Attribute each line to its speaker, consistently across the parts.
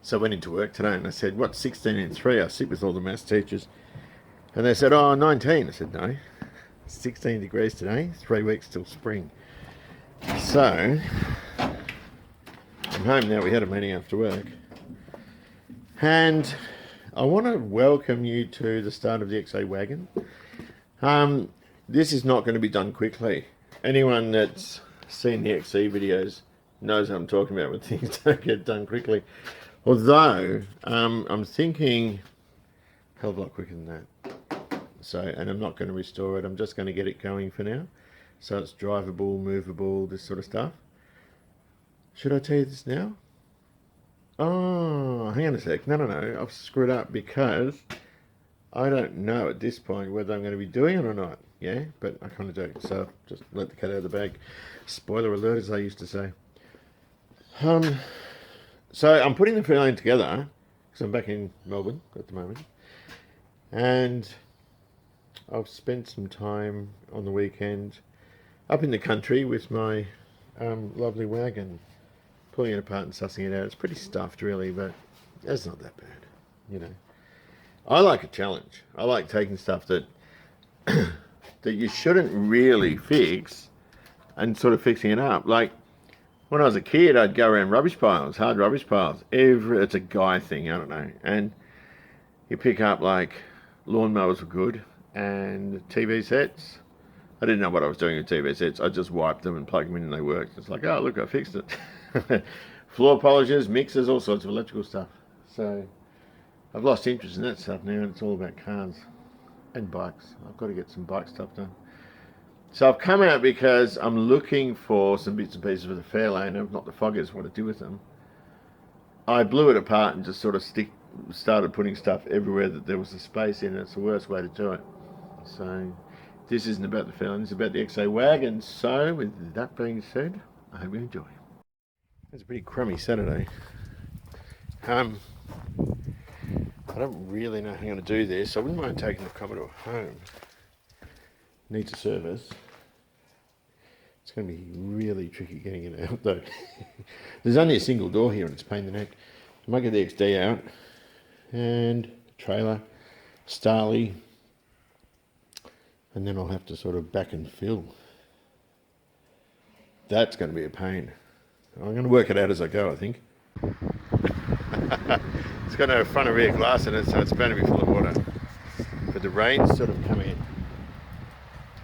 Speaker 1: So I went into work today and I said, what's 16 in 3? I sit with all the maths teachers. And they said, oh, 19. I said, no, 16 degrees today, 3 weeks till spring. So I'm home now. We had a meeting after work. And I want to welcome you to the start of the XA Wagon. This is not going to be done quickly. Anyone that's seen the XC videos knows what I'm talking about when things don't get done quickly. Although, I'm thinking a hell of a lot quicker than that. So, and I'm not going to restore it. I'm just going to get it going for now. So it's drivable, movable, this sort of stuff. Should I tell you this now? Oh, hang on a sec. No. I've screwed up because I don't know at this point whether I'm going to be doing it or not. Yeah, but I kind of do. So just let the cat out of the bag. Spoiler alert, as I used to say. So I'm putting the feeling together because I'm back in Melbourne at the moment. And I've spent some time on the weekend up in the country with my lovely wagon, pulling it apart and sussing it out. It's pretty stuffed really, but it's not that bad, you know. I like a challenge. I like taking stuff that that you shouldn't really fix and sort of fixing it up. Like when I was a kid, I'd go around rubbish piles, hard rubbish piles. It's a guy thing, I don't know. And you pick up like lawnmowers were good and TV sets. I didn't know what I was doing with TV sets. I just wiped them and plugged them in and they worked. It's like, oh, look, I fixed it. Floor polishers, mixers, all sorts of electrical stuff. So I've lost interest in that stuff now, and it's all about cars and bikes. I've got to get some bike stuff done. So I've come out because I'm looking for some bits and pieces for the Fairlane. I've not the foggiest what to do with them. I blew it apart and just sort of started putting stuff everywhere that there was a space in. It's the worst way to do it. So this isn't about the Fairlane, it's about the XA Wagon. So with that being said, I hope you enjoy. It's a pretty crummy Saturday. I don't really know how I'm going to do this. I wouldn't mind taking the Commodore home. Needs a service. It's going to be really tricky getting it out though. There's only a single door here and it's a pain in the neck. I might get the XD out and trailer, Starley, and then I'll have to sort of back and fill. That's going to be a pain. I'm going to work it out as I go, I think. It's got no front or rear glass in it, so it's bound to be full of water. But the rain's sort of come in.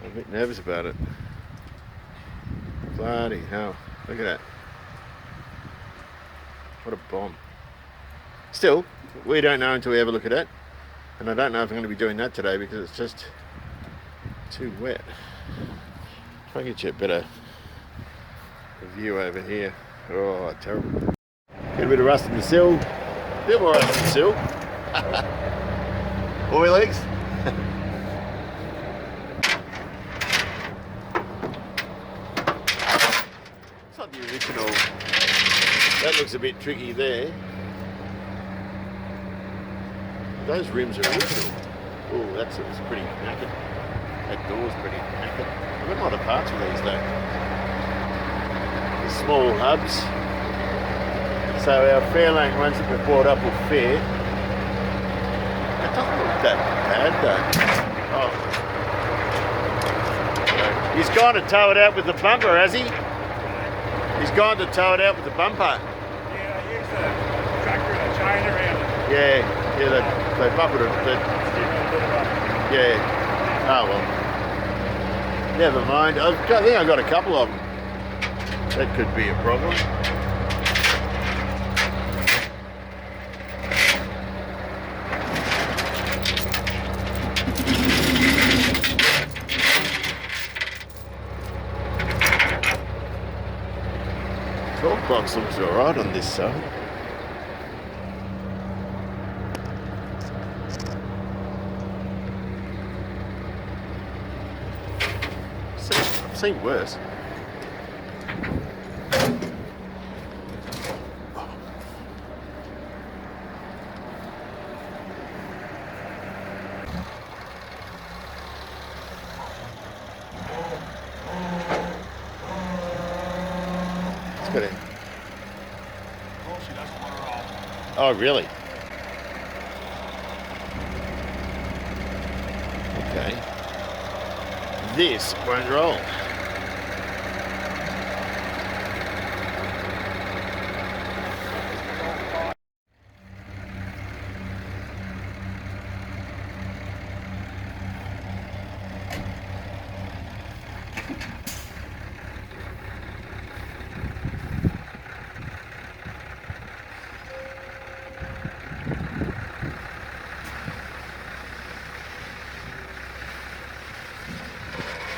Speaker 1: I'm a bit nervous about it. Bloody hell. Look at that. What a bomb. Still, we don't know until we have a look at it. And I don't know if I'm going to be doing that today because it's just too wet. Try and get you a better view over here. Oh, terrible. Get a bit of rust in the sill. A bit more rust in the sill. Oil legs. It's not the original. That looks a bit tricky there. Those rims are original. Oh, that's pretty knackered. That door's pretty knackered. I've got a lot of parts with these though. The small hubs. So our Fairlane ones that we bought up will fit. It doesn't look that bad though. Oh. He's gone to tow it out with the bumper, has he? He's gone to tow it out with the bumper.
Speaker 2: Yeah, I used a tractor in China around it.
Speaker 1: Yeah, they bumpered it. Yeah. Oh well. Never mind. I think I've got a couple of them. That could be a problem. Torque box looks alright on this side. I've seen worse. Oh, really? Okay. This won't roll.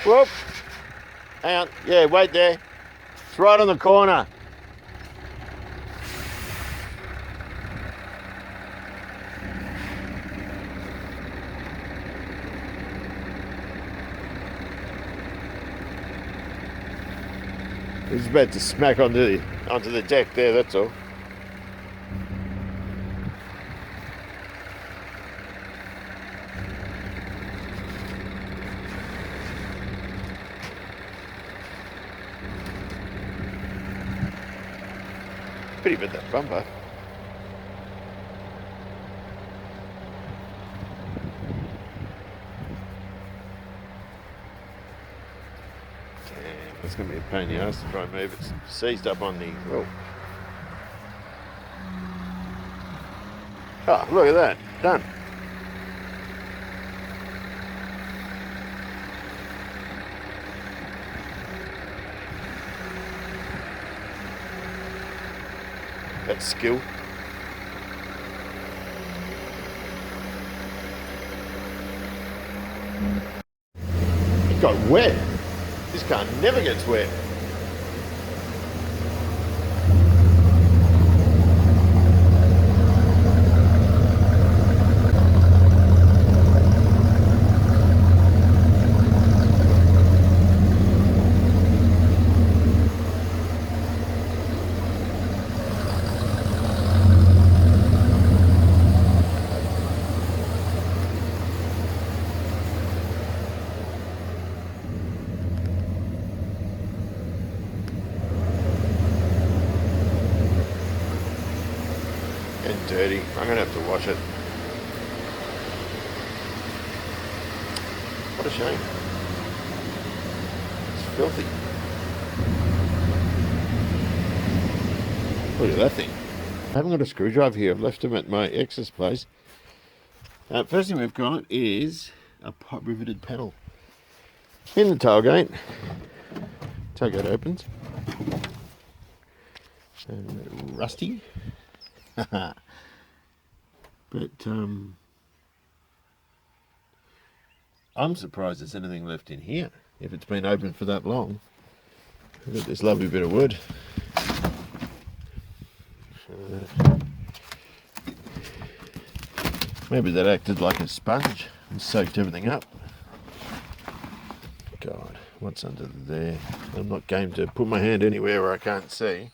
Speaker 1: Whoop. Hang on. Yeah, wait there. It's right on the corner. He's about to smack onto the deck there, that's all. Pretty bit that bumper. Damn, that's going to be a pain in the ass to try and move. It's seized up on the... Oh, look at that. Done. That's skill. It got wet. This car never gets wet. And dirty. I'm going to have to wash it. What a shame. It's filthy. Look at that thing. I haven't got a screwdriver here. I've left them at my ex's place. First thing we've got is a pot riveted panel in the tailgate. Tailgate opens. And rusty. But I'm surprised there's anything left in here if it's been open for that long. Look at this lovely bit of wood. Maybe that acted like a sponge and soaked everything up. God, what's under there? I'm not game to put my hand anywhere where I can't see.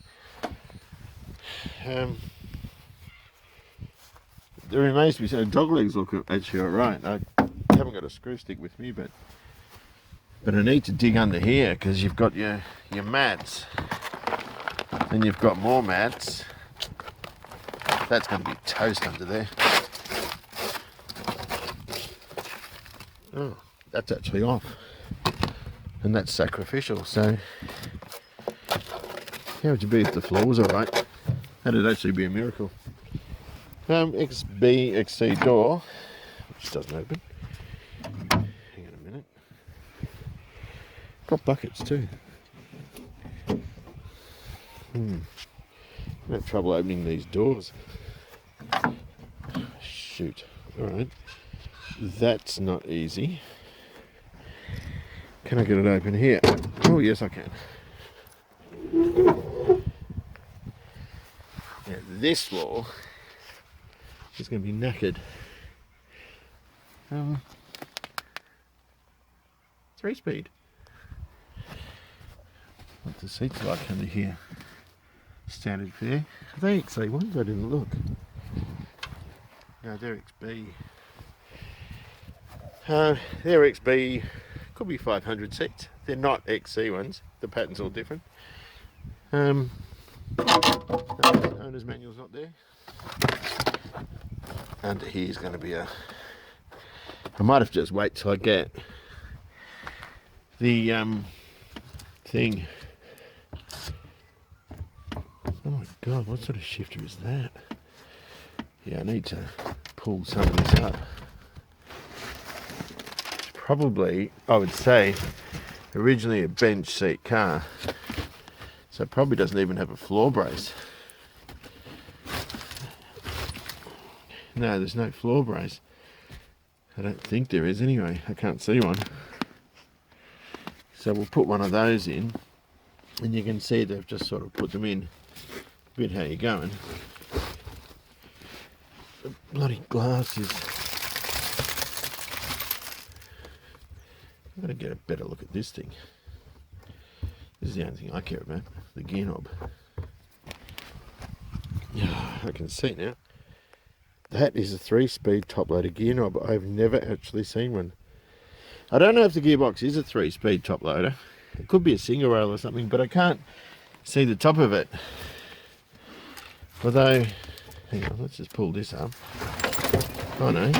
Speaker 1: There remains to be said, dog legs look actually alright. I haven't got a screw stick with me, but I need to dig under here because you've got your mats, and you've got more mats. That's going to be toast under there. Oh, that's actually off, and that's sacrificial. So, how would you be if the floor was alright? That'd actually be a miracle. XC door, which doesn't open. Hang on a minute. Got buckets too. I have trouble opening these doors. Shoot. Alright. That's not easy. Can I get it open here? Oh, yes, I can. Yeah, this floor is going to be knackered. 3-speed. What the seats like under here? Standard fare. Are they XA ones? I didn't look. No, they're XB. They're XB. Could be 500 seats. They're not XC ones. The pattern's all different. Owner's manual's not there. under here is going to be I might have to just wait till I get the thing. Oh my god, what sort of shifter is that? Yeah, I need to pull some of this up. It's probably, I would say, originally a bench seat car, so it probably doesn't even have a floor brace. No, there's no floor brace. I don't think there is anyway. I can't see one. So we'll put one of those in, and you can see they've just sort of put them in. A bit how you're going. The bloody glasses. I'm going to get a better look at this thing. This is the only thing I care about, the gear knob. Yeah, I can see now. That is a 3-speed top-loader gear knob. I've never actually seen one. I don't know if the gearbox is a 3-speed top-loader. It could be a single rail or something, but I can't see the top of it. Although, hang on, let's just pull this up. Oh no.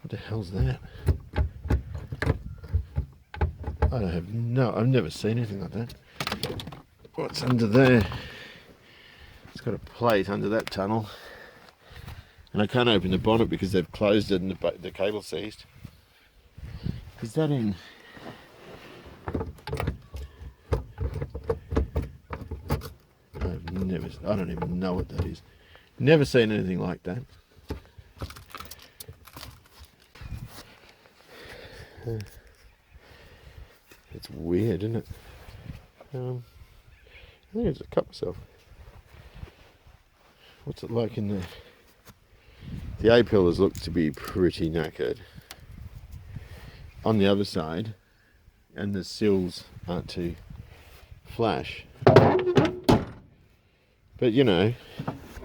Speaker 1: What the hell's that? I've never seen anything like that. What's under there? It's got a plate under that tunnel. And I can't open the bonnet because they've closed it and the cable's seized. Is that in? I don't even know what that is. Never seen anything like that. It's weird, isn't it? I think I just cut myself. What's it like in there? The A-pillars look to be pretty knackered on the other side, and the sills aren't too flash. But you know,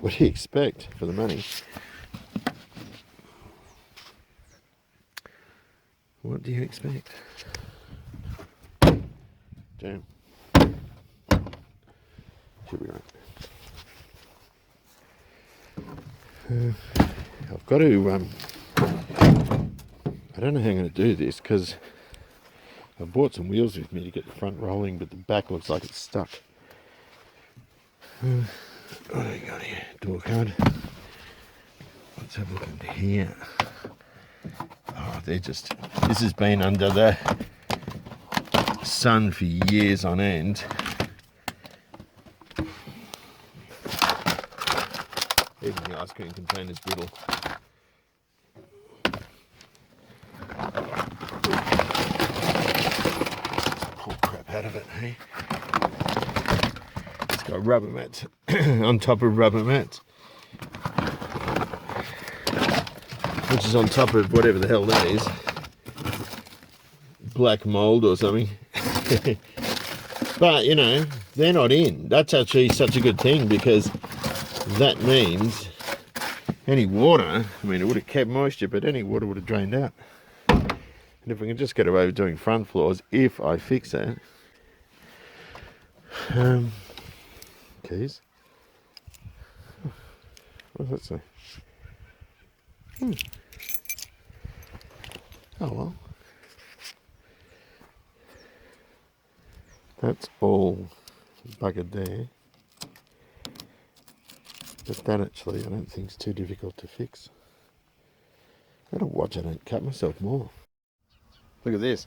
Speaker 1: what do you expect for the money? What do you expect? Damn. Should be right. I've got to, I don't know how I'm going to do this because I bought some wheels with me to get the front rolling, but the back looks like it's stuck. What do we got here? Door card. Let's have a look into here. Oh, this has been under the sun for years on end. Even the ice cream container's brittle. Pull crap out of it, hey? It's got rubber mats on top of rubber mats, which is on top of whatever the hell that is. Black mold or something. But, you know, they're not in. That's actually such a good thing because that means any water, I mean, it would have kept moisture, but any water would have drained out. And if we can just get away with doing front floors, if I fix that. Keys. What does that say? Oh well. That's all buggered there. But that actually I don't think is too difficult to fix. I've got to watch I don't cut myself more. Look at this.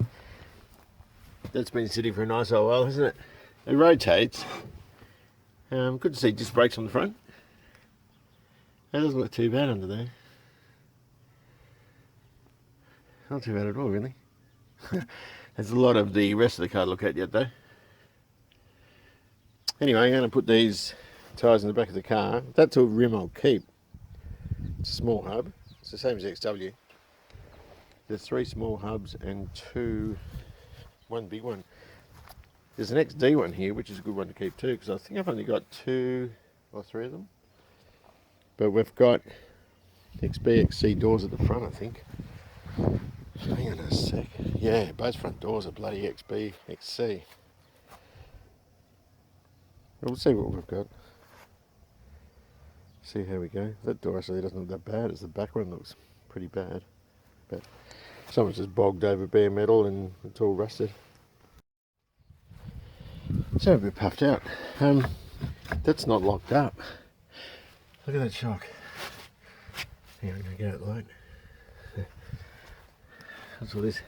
Speaker 1: That's been sitting for a nice old while, hasn't it? It rotates. Good to see disc brakes on the front. That doesn't look too bad under there. Not too bad at all, really. There's a lot of the rest of the car to look at yet, though. Anyway, I'm going to put these tyres in the back of the car. That's a rim I'll keep. It's a small hub. It's the same as XW. There's 3 small hubs and one big one. There's an XD one here, which is a good one to keep too, because I think I've only got 2 or 3 of them. But we've got XB, XC doors at the front, I think. Hang on a sec. Yeah, both front doors are bloody XB, XC. We'll see what we've got. See how we go. That door actually doesn't look that bad, as the back one looks pretty bad. But someone's just bogged over bare metal and it's all rusted. So a bit puffed out. That's not locked up. Look at that shock. Hang on, I'm going to get it light. That's all this.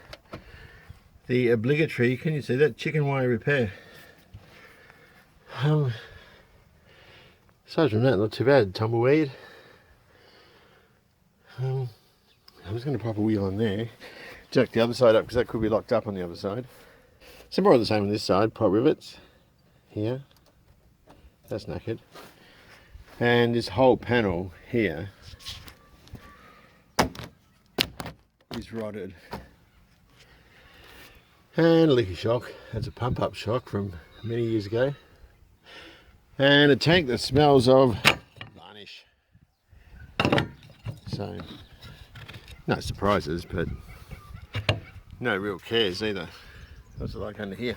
Speaker 1: The obligatory, can you see that? Chicken wire repair. Aside from that, not too bad. Tumbleweed. I'm just going to pop a wheel on there. Jack the other side up because that could be locked up on the other side. Some more of the same on this side. Prop rivets. Here. That's knackered. And this whole panel here is rotted. And a leaky shock. That's a pump up shock from many years ago. And a tank that smells of varnish. So, no surprises, but no real cares either. What's it like under here?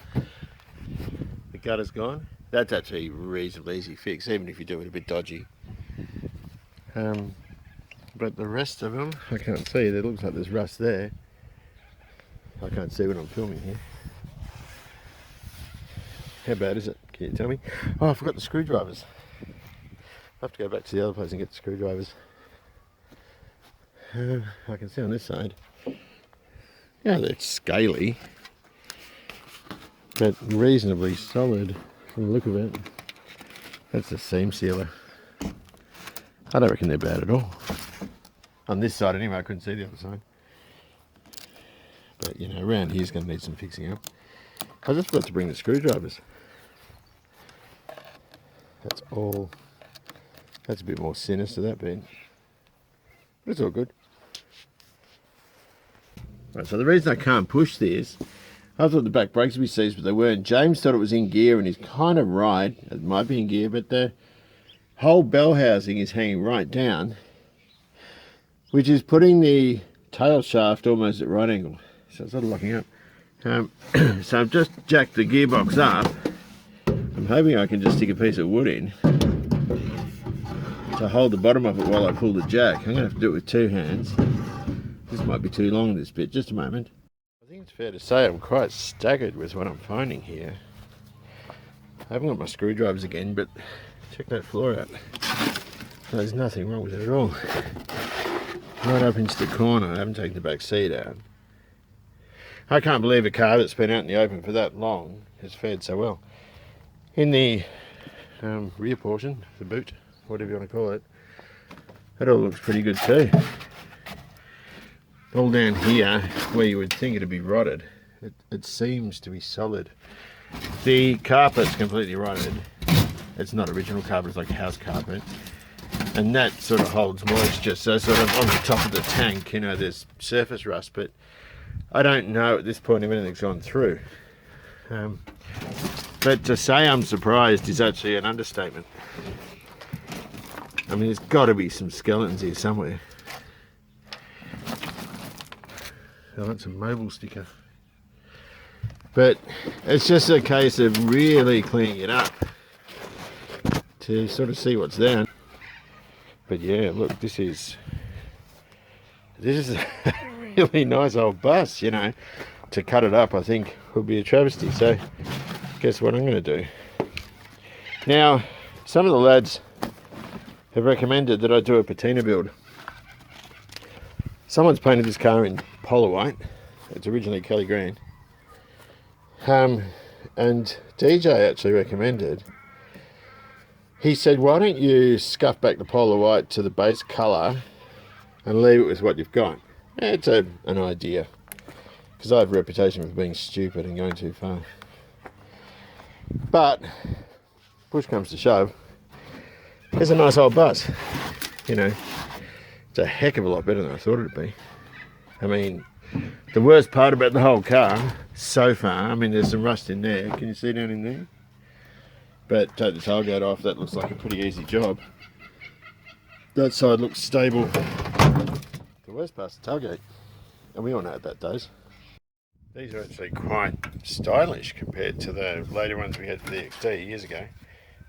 Speaker 1: The gutter's gone. That's actually a reasonably easy fix, even if you do it a bit dodgy. But the rest of them, I can't see. It looks like there's rust there. I can't see when I'm filming here. How bad is it? Can you tell me? Oh, I forgot the screwdrivers. I'll have to go back to the other place and get the screwdrivers. I can see on this side. Yeah, they're scaly, but reasonably solid from the look of it. That's the seam sealer. I don't reckon they're bad at all. On this side anyway, I couldn't see the other side. But you know, around here's going to need some fixing up. I just forgot to bring the screwdrivers. That's all. That's a bit more sinister, that bit. But it's all good. Right, so the reason I can't push this, I thought the back brakes would be seized, but they weren't. James thought it was in gear, and he's kind of right. It might be in gear, but the whole bell housing is hanging right down, which is putting the tail shaft almost at right angle. So it's sort of locking up. So I've just jacked the gearbox up. I'm hoping I can just stick a piece of wood in to hold the bottom of it while I pull the jack. I'm going to have to do it with two hands. This might be too long, this bit. Just a moment. I think it's fair to say I'm quite staggered with what I'm finding here. I haven't got my screwdrivers again, but check that floor out. There's nothing wrong with it at all. Right up into the corner. I haven't taken the back seat out. I can't believe a car that's been out in the open for that long has fared so well. In the rear portion, the boot, whatever you want to call it, that all looks pretty good too. All down here, where you would think it'd be rotted, it seems to be solid. The carpet's completely rotted. It's not original carpet, it's like house carpet. And that sort of holds moisture, so sort of on the top of the tank, you know, there's surface rust, but I don't know at this point if anything's gone through. But to say I'm surprised is actually an understatement. I mean, there's got to be some skeletons here somewhere. I want some mobile sticker. But it's just a case of really cleaning it up to sort of see what's there. But yeah, look, this is a really nice old bus, you know. To cut it up, I think, would be a travesty. So, guess what I'm going to do? Now, some of the lads have recommended that I do a patina build. Someone's painted this car in polar white. It's originally Kelly green. And DJ actually recommended, he said, why don't you scuff back the polar white to the base colour and leave it with what you've got? It's an idea, because I have a reputation for being stupid and going too far. But push comes to shove, it's a nice old bus, you know. It's a heck of a lot better than I thought it'd be. I mean, the worst part about the whole car so far, I mean, there's some rust in there. Can you see down in there? But take the tailgate off, that looks like a pretty easy job. That side looks stable. The worst part's the tailgate, and we all know what that does. These are actually quite stylish compared to the later ones we had for the XT years ago.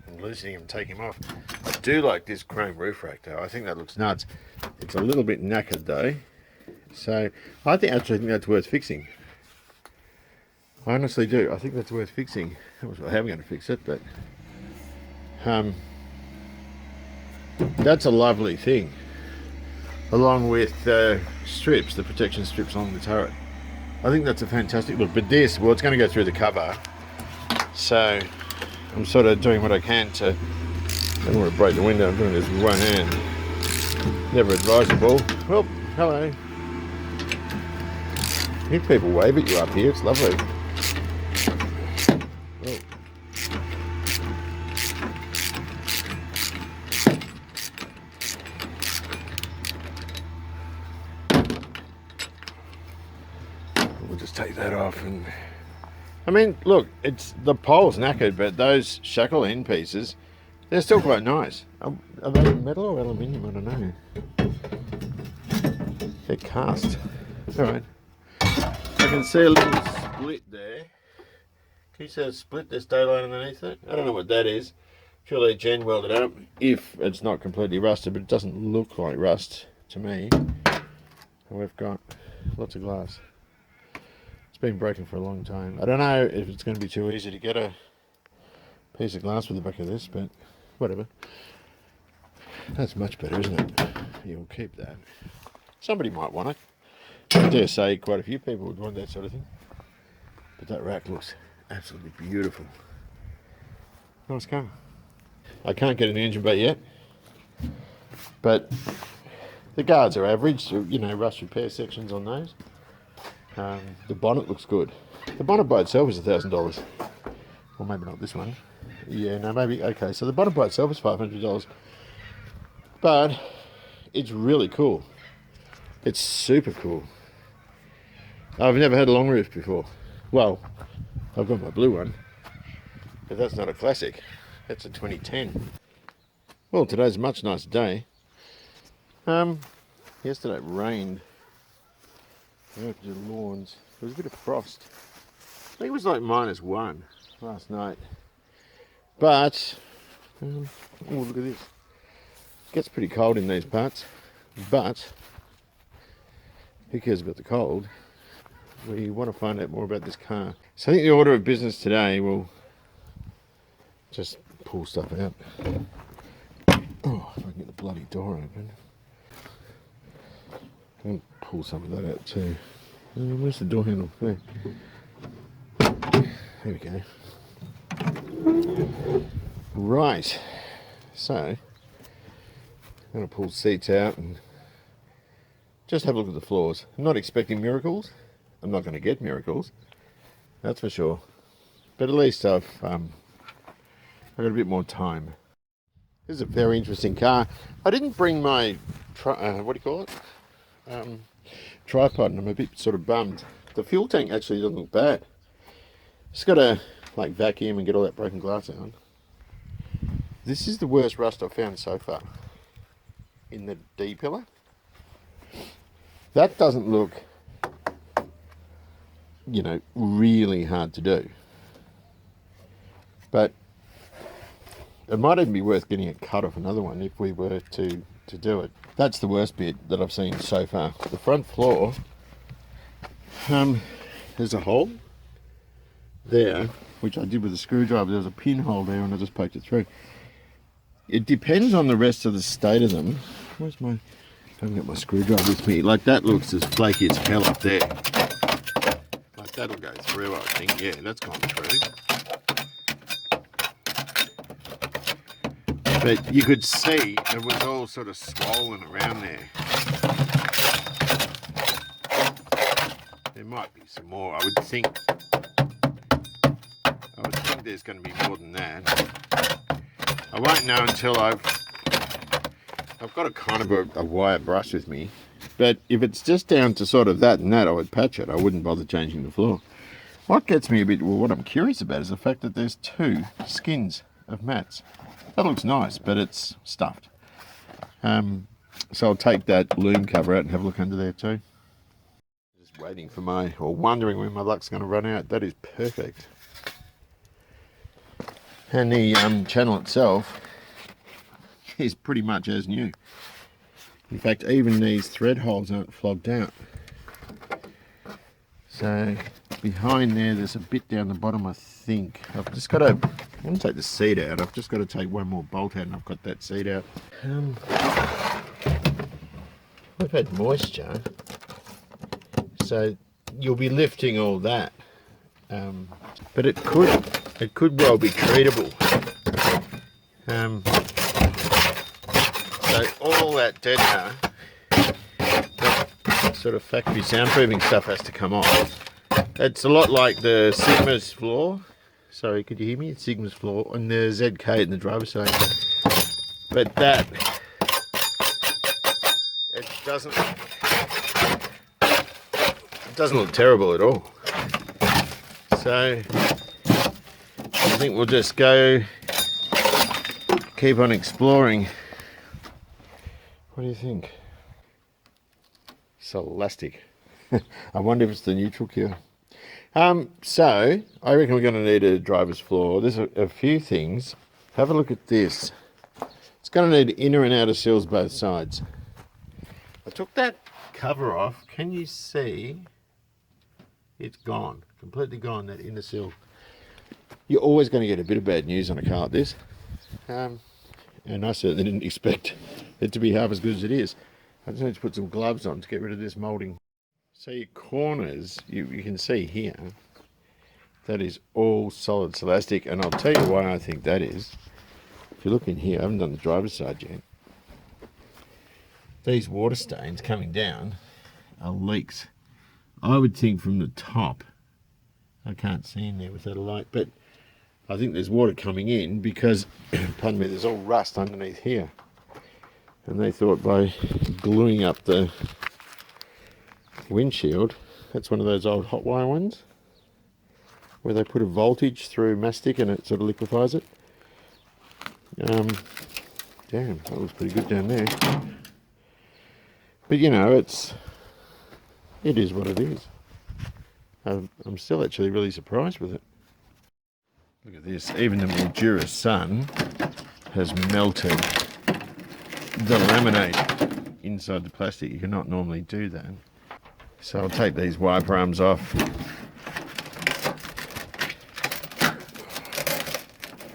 Speaker 1: and loosening them, taking them off. I do like this chrome roof rack though. I think that looks nuts. It's a little bit knackered though, so I actually think that's worth fixing. I honestly do. I think that's worth fixing. I was how I'm going to fix it, but that's a lovely thing. Along with strips, the protection strips along the turret. I think that's a fantastic look. But this, well, it's going to go through the cover. So I'm sort of doing what I can to, I don't want to break the window. I'm doing this with one hand. Never advisable. Well, hello. Hear people wave at you up here. It's lovely. Oh. We'll just take that off and I mean look, it's the pole's knackered, but those shackle end pieces, they're still quite nice. Are they metal or aluminium? I don't know. They're cast. Alright. I can see a little split there. Can you see a split? There's daylight underneath it. I don't know what that is. Surely Jen welded up if it's not completely rusted, but it doesn't look like rust to me. And we've got lots of glass. It's been broken for a long time. I don't know if it's going to be too easy to get a piece of glass with the back of this, but whatever. That's much better, isn't it? You'll keep that. Somebody might want it. I dare say quite a few people would want that sort of thing. But that rack looks absolutely beautiful. Nice car. I can't get an engine bay yet, but the guards are average, so, you know, rust repair sections on those. The bonnet looks good. The bonnet by itself is $1,000. Or maybe not this one. Yeah, no, maybe, okay, so the bonnet by itself is $500. But it's really cool. It's super cool. I've never had a long roof before. Well, I've got my blue one, but that's not a classic. That's a 2010. Well, today's a much nicer day. Yesterday it rained. I went to the lawns. There was a bit of frost. I think it was like -1 last night. But, oh, look at this. It gets pretty cold in these parts, but who cares about the cold? We want to find out more about this car. So I think the order of business today will just pull stuff out. Oh, if I can get the bloody door open. I'll pull some of that out too. Where's the door handle? There. There we go. Right. So, I'm going to pull seats out and just have a look at the floors. I'm not expecting miracles. I'm not going to get miracles. That's for sure. But at least I've got a bit more time. This is a very interesting car. I didn't bring my, what do you call it? Tripod, and I'm a bit sort of bummed. The fuel tank actually doesn't look bad. Just got to like vacuum and get all that broken glass out. This is the worst rust I've found so far. In the D pillar. That doesn't look, you know, really hard to do. But it might even be worth getting it cut off another one if we were to do it. That's the worst bit that I've seen so far. The front floor, there's a hole there, which I did with a screwdriver. There's a pinhole there and I just poked it through. It depends on the rest of the state of them. Where's my, I haven't got my screwdriver with me. Like that looks as flaky as hell up there. Like that'll go through, I think. Yeah, that's gone through. But you could see it was all sort of swollen around there. There might be some more. I would think there's going to be more than that. I won't know until I've got a kind of a wire brush with me. But if it's just down to sort of that and that, I would patch it. I wouldn't bother changing the floor. What gets me a bit, well, what I'm curious about is the fact that there's 2 skins of mats. That looks nice, but it's stuffed. So I'll take that loom cover out and have a look under there too. Just waiting for or wondering when my luck's going to run out. That is perfect. And the channel itself is pretty much as new. In fact, even these thread holes aren't flogged out. So behind there's a bit down the bottom, I think. I've just got to, I'm going to take the seat out. I've just got to take one more bolt out and I've got that seat out. We've had moisture, so you'll be lifting all that. But it could well be treatable. So all that dead that sort of factory soundproofing stuff has to come off. It's a lot like the Sigma's floor. Sorry, could you hear me? It's Sigma's floor and the ZK in the driver's side. But that, it doesn't look terrible at all. So I think we'll just keep on exploring. What do you think? So elastic. I wonder if it's the neutral cure. So I reckon we're going to need a driver's floor. There's a few things. Have a look at this. It's going to need inner and outer seals both sides. I took that cover off. Can you see? It's gone. Completely gone, that inner seal. You're always going to get a bit of bad news on a car like this. And I certainly didn't expect it to be half as good as it is. I just need to put some gloves on to get rid of this moulding. So your corners, you can see here, that is all solid elastic, and I'll tell you why I think that is. If you look in here, I haven't done the driver's side yet. These water stains coming down are leaks. I would think from the top, I can't see in there without a light, but I think there's water coming in because, pardon me, there's all rust underneath here. And they thought by gluing up the windshield, that's one of those old hot wire ones, where they put a voltage through mastic and it sort of liquefies it. Damn, that looks pretty good down there. But you know, it is what it is. I'm still actually really surprised with it. Look at this, even the Mildura sun has melted the laminate inside the plastic. You cannot normally do that. So I'll take these wiper arms off.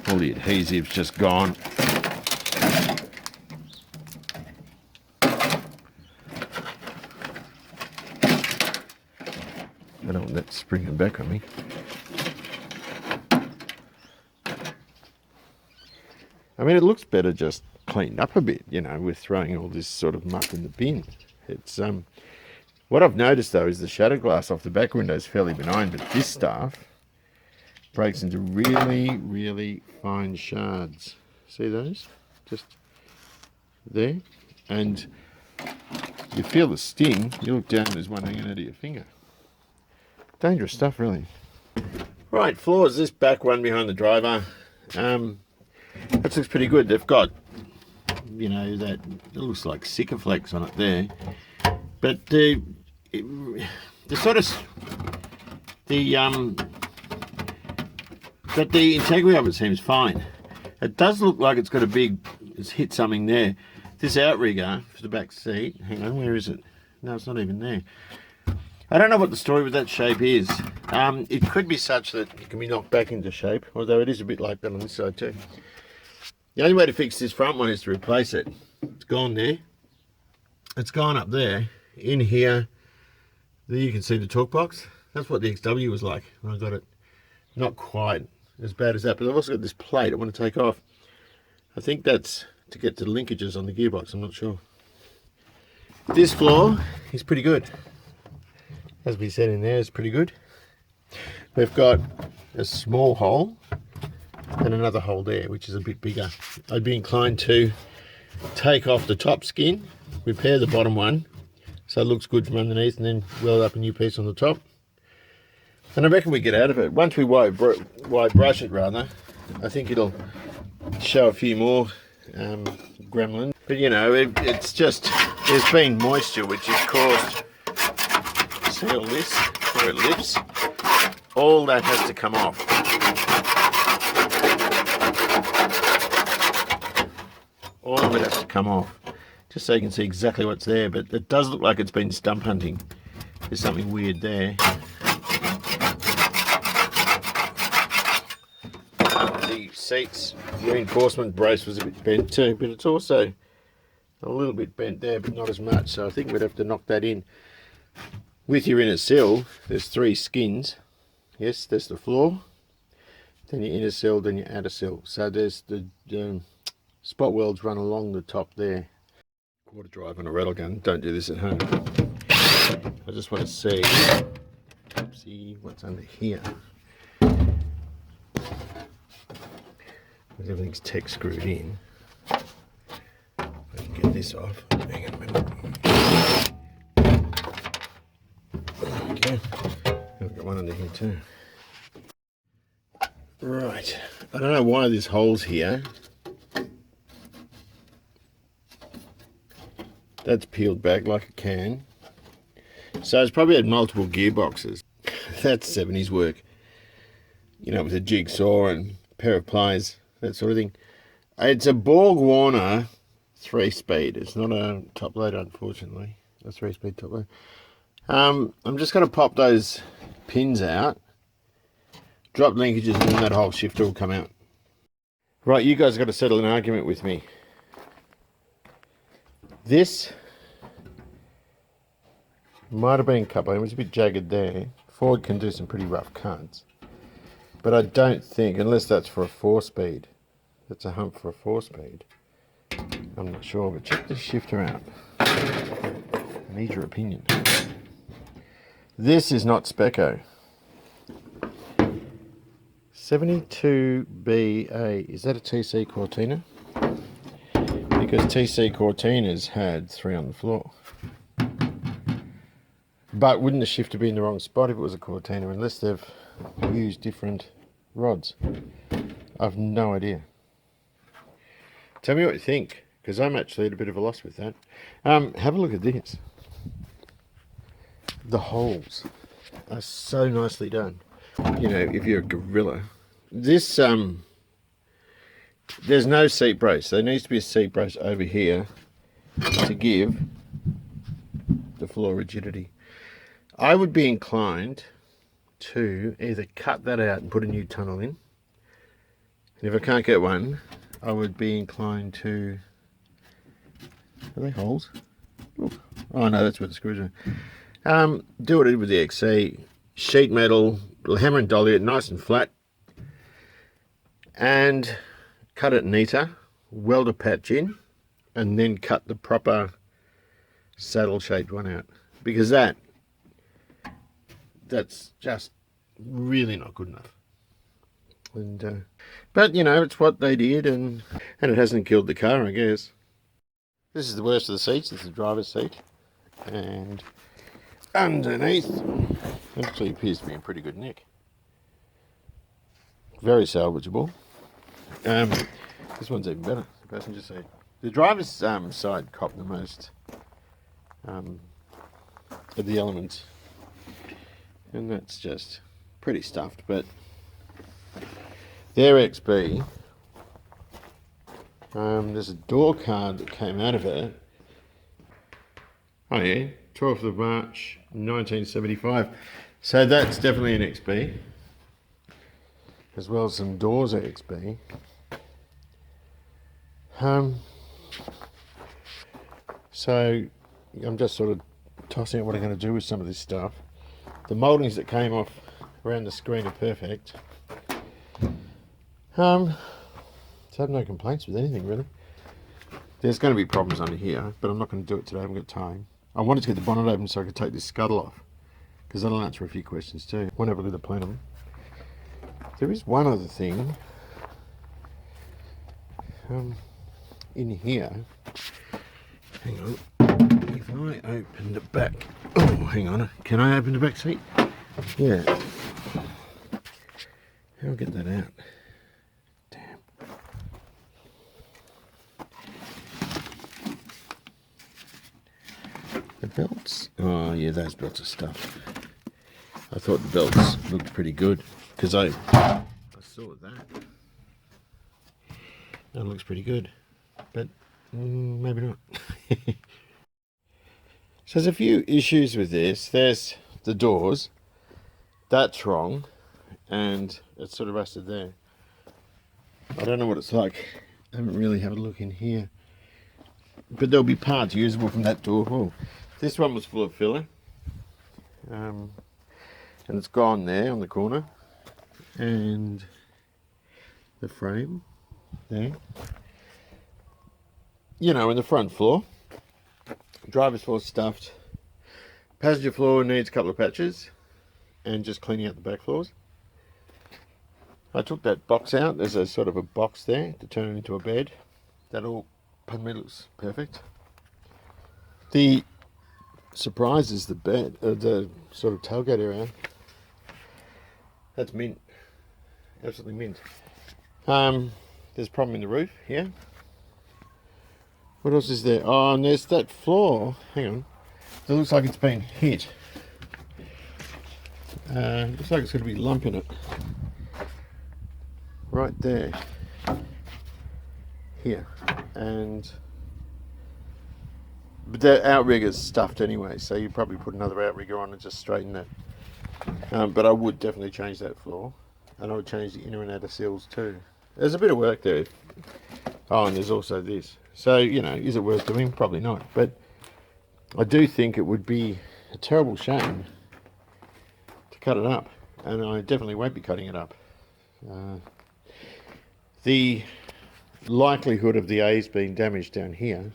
Speaker 1: All the adhesive's just gone. I don't want that springing back on me. I mean, it looks better just cleaned up a bit, you know, with throwing all this sort of muck in the bin. It's what I've noticed though is the shadow glass off the back window is fairly benign, but this stuff breaks into really, really fine shards. See those? Just there. And you feel the sting. You look down, there's one hanging out of your finger. Dangerous stuff, really. Right, floors. This back one behind the driver. That looks pretty good. They've got, you know, that it looks like Sikaflex on it there, but the integrity of it seems fine. It does look like it's got it's hit something there. This outrigger for the back seat. Hang on, where is it? No, it's not even there. I don't know what the story with that shape is. It could be such that it can be knocked back into shape, although it is a bit like that on this side too. The only way to fix this front one is to replace it. It's gone there. It's gone up there. In here, there you can see the torque box. That's what the XW was like when I got it. Not quite as bad as that, but I've also got this plate I want to take off. I think that's to get to the linkages on the gearbox, I'm not sure. This floor is pretty good. As we said in there, it's pretty good. We've got a small hole and another hole there, which is a bit bigger. I'd be inclined to take off the top skin, repair the bottom one, so it looks good from underneath, and then weld up a new piece on the top. And I reckon we get out of it. Once we white brush it rather, I think it'll show a few more gremlins. But you know, it's just, there's been moisture which has caused, see all this, where it lifts? All that has to come off. all of it has to come off, just so you can see exactly what's there. But it does look like it's been stump hunting. There's something weird there. The seats reinforcement brace was a bit bent too, but it's also a little bit bent there, but not as much, so I think we'd have to knock that in. With your inner sill, there's 3 skins. Yes, there's the floor, then your inner sill, then your outer sill. So there's the spot welds run along the top there. Quarter drive on a rattle gun, don't do this at home. I just want to see what's under here. Everything's tech screwed in. I can get this off. Hang on a minute. There we go. I've got one under here too. Right. I don't know why there's holes here. That's peeled back like a can. So it's probably had multiple gearboxes. That's 70s work. You know, with a jigsaw and a pair of pliers. That sort of thing. It's a Borg Warner 3-speed. It's not a top loader, unfortunately. A 3-speed top loader. I'm just going to pop those pins out, drop linkages, and then that whole shifter will come out. Right, you guys got to settle an argument with me. This might have been cut by him. It was a bit jagged there. Ford can do some pretty rough cuts. But I don't think, unless that's for a 4-speed, that's a hump for a 4-speed. I'm not sure, but check this shifter out. I need your opinion. This is not Speco. 72BA, is that a TC Cortina? Because TC Cortinas had 3 on the floor. But wouldn't the shifter be in the wrong spot if it was a Cortina, unless they've used different rods? I've no idea. Tell me what you think, because I'm actually at a bit of a loss with that. Have a look at this. The holes are so nicely done. You know, if you're a gorilla. This, there's no seat brace. There needs to be a seat brace over here to give the floor rigidity. I would be inclined to either cut that out and put a new tunnel in. And if I can't get one, I would be inclined to... Are they holes? Ooh. Oh no, that's where the screws are. Do what I did with the XA. Sheet metal, hammer and dolly it nice and flat. And cut it neater. Weld a patch in. And then cut the proper saddle shaped one out. Because that's just really not good enough. And but you know, it's what they did, and it hasn't killed the car, I guess. This is the worst of the seats. It's the driver's seat, and underneath actually appears to be in pretty good nick. Very salvageable. This one's even better, the passenger seat. The driver's side copped the most of the elements, and that's just pretty stuffed, but their XB, there's a door card that came out of it. Oh yeah, 12th of March 1975. So that's definitely an XB, as well as some doors are XB. So I'm just sort of tossing out what I'm going to do with some of this stuff. The mouldings that came off around the screen are perfect. So I have no complaints with anything really. There's going to be problems under here, but I'm not going to do it today. I haven't got time. I wanted to get the bonnet open so I could take this scuttle off, because that'll answer a few questions too. I want to have a look at the plenum. There is one other thing in here. Hang on. If I open the back, oh, hang on. Can I open the back seat? Yeah. I'll get that out. Damn. The belts. Oh yeah, those belts are stuffed. I thought the belts looked pretty good because I saw that. That looks pretty good, but Maybe not. So there's a few issues with this. There's the doors. That's wrong. And it's sort of rusted there. I don't know what it's like. I haven't really had a look in here. But there'll be parts usable from that door. Oh, this one was full of filler. And it's gone there on the corner. And the frame there. You know, in the front floor. Driver's floor stuffed. Passenger floor needs a couple of patches. And just cleaning out the back floors. I took that box out. There's a sort of a box there to turn it into a bed. That all, pardon me, looks perfect. The surprise is the bed, the sort of tailgate area. That's mint. Absolutely mint. There's a problem in the roof here. What else is there? Oh, and there's that floor. Hang on. It looks like it's been hit. Looks like it's going to be a lump in it. Right there. Here. But the outrigger's stuffed anyway, so you probably put another outrigger on and just straighten that. But I would definitely change that floor. And I would change the inner and outer seals too. There's a bit of work there. Oh, and there's also this. So, you know, is it worth doing? Probably not. But I do think it would be a terrible shame to cut it up. And I definitely won't be cutting it up. The likelihood of the A's being damaged down here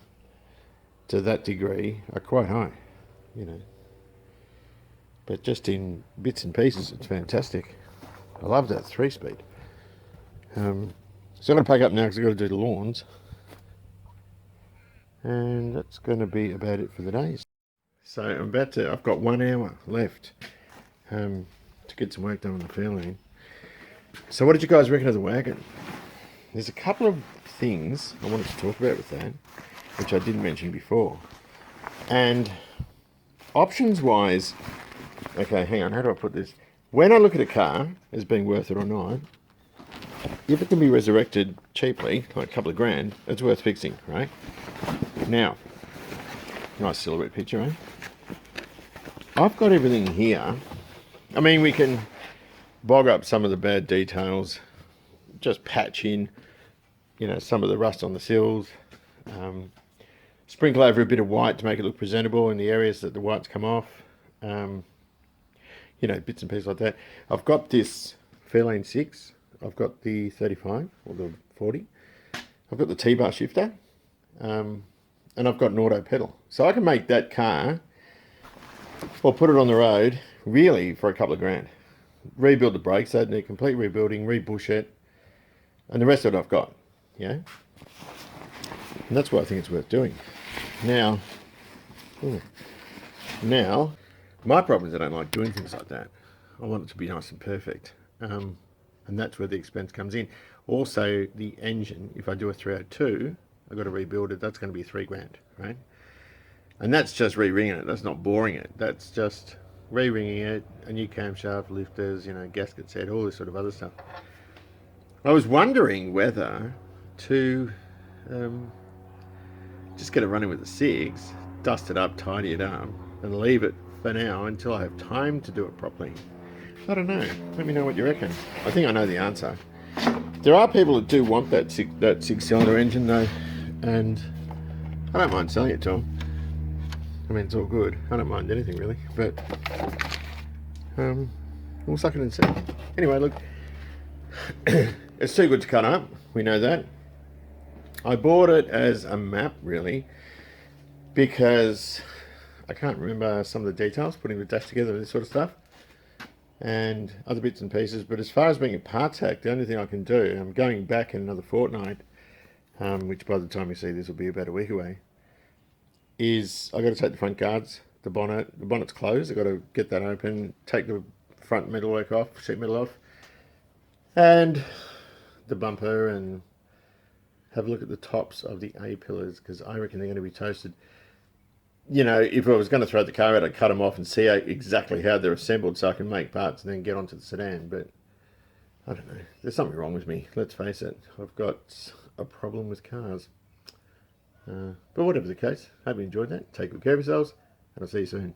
Speaker 1: to that degree are quite high, you know. But just in bits and pieces, it's fantastic. I love that 3-speed. So I'm going to pack up now because I've got to do the lawns. And that's going to be about it for the day. So I've got 1 hour left to get some work done on the fairlane. So what did you guys reckon of the wagon? There's a couple of things I wanted to talk about with that, which I didn't mention before. And options wise, okay, hang on, how do I put this? When I look at a car as being worth it or not, if it can be resurrected cheaply, like a couple of grand, it's worth fixing, right? Now, nice silhouette picture, eh? I've got everything here. I mean, we can bog up some of the bad details, just patch in, you know, some of the rust on the sills, sprinkle over a bit of white to make it look presentable in the areas that the white's come off, you know, bits and pieces like that. I've got this Fairlane 6, I've got the 35 or the 40, I've got the T-bar shifter, and I've got an auto pedal. So I can make that car, or put it on the road, really for a couple of grand. Rebuild the brakes, they'd need complete rebuilding, rebush it, and the rest of it I've got, yeah? And that's why I think it's worth doing. Now, my problem is I don't like doing things like that. I want it to be nice and perfect. And that's where the expense comes in. Also, the engine, if I do a 302, I've got to rebuild it, that's going to be 3 grand, right? And that's just re-ringing it, that's not boring it. That's just re-ringing it, a new camshaft, lifters, you know, gasket set, all this sort of other stuff. I was wondering whether to just get it running with the 6, dust it up, tidy it up, and leave it for now until I have time to do it properly. I don't know. Let me know what you reckon. I think I know the answer. There are people that do want that 6-cylinder engine though, and I don't mind selling it to them. I mean, it's all good. I don't mind anything really, but we'll suck it and see. Anyway, look, it's too good to cut up. We know that. I bought it as a map really because I can't remember some of the details, putting the dash together and this sort of stuff, and other bits and pieces. But as far as being a parts hack, the only thing I can do, and I'm going back in another fortnight, which by the time you see this will be about a week away, is I've got to take the front guards, the bonnet's closed, I've got to get that open, take the front metalwork off, sheet metal off, and the bumper, and have a look at the tops of the A-pillars, because I reckon they're going to be toasted. You know, if I was going to throw the car out, I'd cut them off and see exactly how they're assembled so I can make parts and then get onto the sedan. But I don't know, there's something wrong with me, let's face it. I've got a problem with cars. But whatever the case, hope you enjoyed that. Take good care of yourselves, and I'll see you soon.